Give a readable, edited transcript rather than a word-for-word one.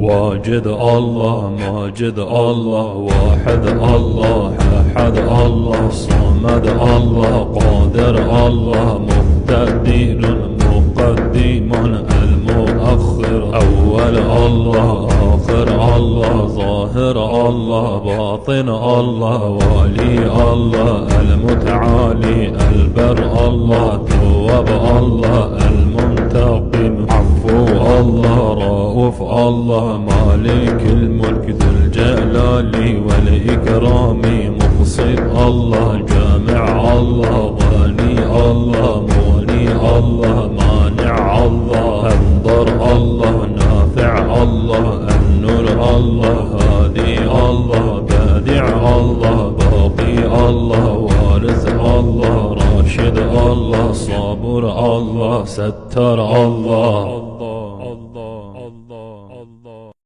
واجد الله ماجد الله واحد الله أحد الله صمد الله قادر الله مقتدر مقدم المؤخر أول الله آخر الله ظاهر الله باطن الله والي الله المتعالي البر الله تواب الله المنتقم عفو الله رؤوف الله مالك الملك ذو الجلال والإكرام مقصد الله جامع الله غني الله مغني الله مانع الله انظر الله نافع الله النور الله هادي الله بادع الله باقي الله وارث الله راشد الله صابر الله ستر الله